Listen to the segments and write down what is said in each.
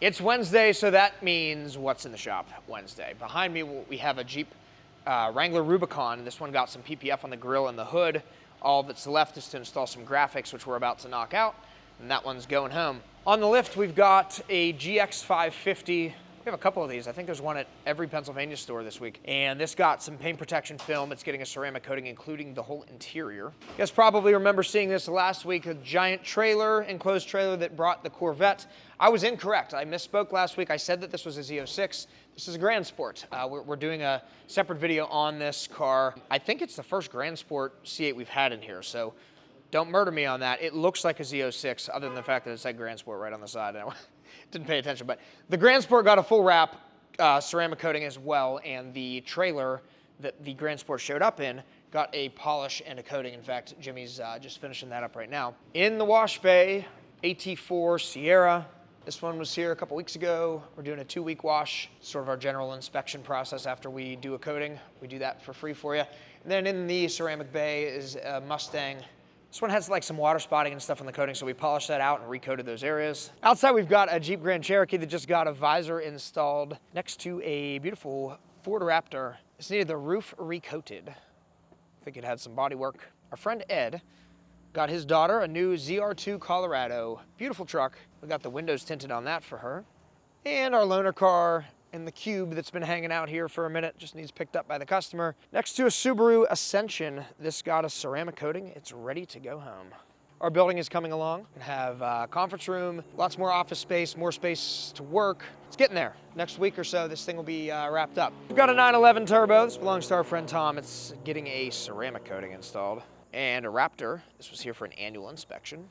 It's Wednesday, so that means what's in the shop Wednesday. Behind me, we have a Jeep Wrangler Rubicon. This one got some PPF on the grille and the hood. All that's left is to install some graphics, which we're about to knock out, and that one's going home. On the lift, we've got a GX 550. We have a couple of these. I think there's one at every Pennsylvania store this week. And this got some paint protection film. It's getting a ceramic coating, including the whole interior. You guys probably remember seeing this last week, a giant trailer, enclosed trailer that brought the Corvette. I was incorrect. I misspoke last week. I said that this was a Z06. This is a Grand Sport. We're doing a separate video on this car. I think it's the first Grand Sport C8 we've had in here, so don't murder me on that. It looks like a Z06, other than the fact that it said Grand Sport right on the side. I didn't pay attention, but the Grand Sport got a full wrap, ceramic coating as well, and the trailer that the Grand Sport showed up in got a polish and a coating. In fact, Jimmy's just finishing that up right now. In the wash bay, AT4 Sierra. This one was here a couple weeks ago. We're doing a 2-week wash, sort of our general inspection process after we do a coating. We do that for free for you. And then in the ceramic bay is a Mustang. This one has like some water spotting and stuff on the coating, so we polished that out and recoated those areas. Outside, we've got a Jeep Grand Cherokee that just got a visor installed next to a beautiful Ford Raptor. This needed the roof recoated. I think it had some body work. Our friend Ed got his daughter a new ZR2 Colorado. Beautiful truck. We got the windows tinted on that for her. And our loaner car and the Cube that's been hanging out here for a minute just needs picked up by the customer. Next to a Subaru Ascension, this got a ceramic coating. It's ready to go home. Our building is coming along. We have a conference room, lots more office space, more space to work. It's getting there. Next week or so, this thing will be wrapped up. We've got a 911 Turbo. This belongs to our friend Tom. It's getting a ceramic coating installed. And a Raptor. This was here for an annual inspection.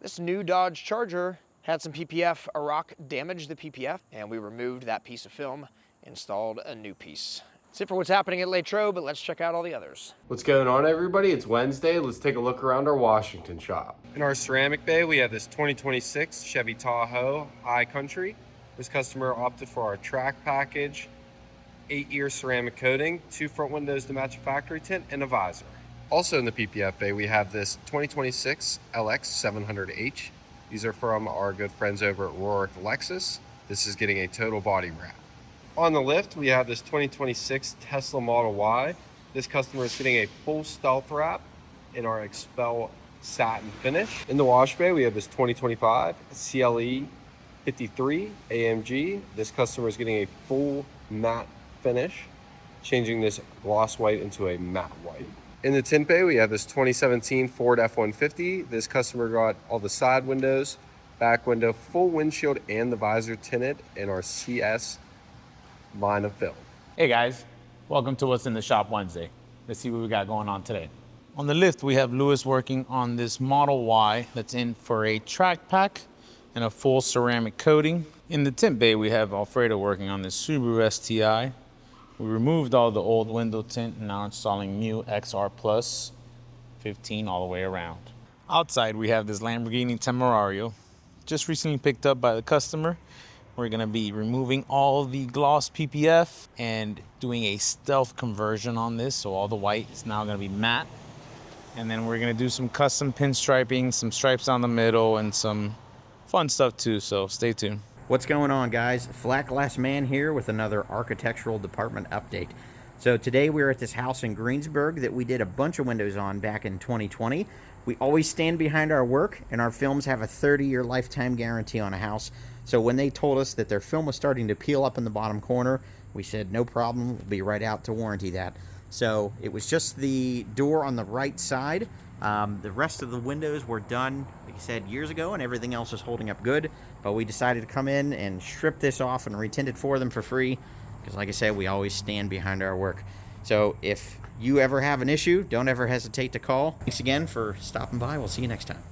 This new Dodge Charger had some PPF. A rock damaged the PPF, and we removed that piece of film, installed a new piece. That's it for what's happening at LATROBE, but let's check out all the others. What's going on, everybody? It's Wednesday. Let's take a look around our Washington shop. In our ceramic bay, we have this 2026 Chevy Tahoe High Country. This customer opted for our track package, 8-year ceramic coating, 2 front windows to match a factory tint, and a visor. Also in the PPF bay, we have this 2026 LX 700H. These are from our good friends over at Rourke Lexus. This is getting a total body wrap. On the lift, we have this 2026 Tesla Model Y. This customer is getting a full stealth wrap in our Expel satin finish. In the wash bay, we have this 2025 CLE 53 AMG. This customer is getting a full matte finish, changing this gloss white into a matte white. In the tint bay, we have this 2017 Ford F-150. This customer got all the side windows, back window, full windshield, and the visor tinted in our CS line of film. Hey guys, welcome to What's in the Shop Wednesday. Let's see what we got going on today. On the lift, we have Lewis working on this Model Y that's in for a track pack and a full ceramic coating. In the tint bay, we have Alfredo working on this Subaru STI. We removed all the old window tint and now installing new XR Plus 15 all the way around. Outside, we have this Lamborghini Temerario, just recently picked up by the customer. We're gonna be removing all the gloss PPF and doing a stealth conversion on this, so all the white is now gonna be matte. And then we're gonna do some custom pinstriping, some stripes down the middle, and some fun stuff too, so stay tuned. What's going on, guys? Flat Glass Man here with another architectural department update. So today we're at this house in Greensburg that we did a bunch of windows on back in 2020. We always stand behind our work, and our films have a 30-year lifetime guarantee on a house. So when they told us that their film was starting to peel up in the bottom corner, we said, no problem, we'll be right out to warranty that. So it was just the door on the right side. The rest of the windows were done, like I said, years ago, and everything else is holding up good. But we decided to come in and strip this off and retint it for them for free, because like I said, we always stand behind our work. So if you ever have an issue, don't ever hesitate to call. Thanks again for stopping by. We'll see you next time.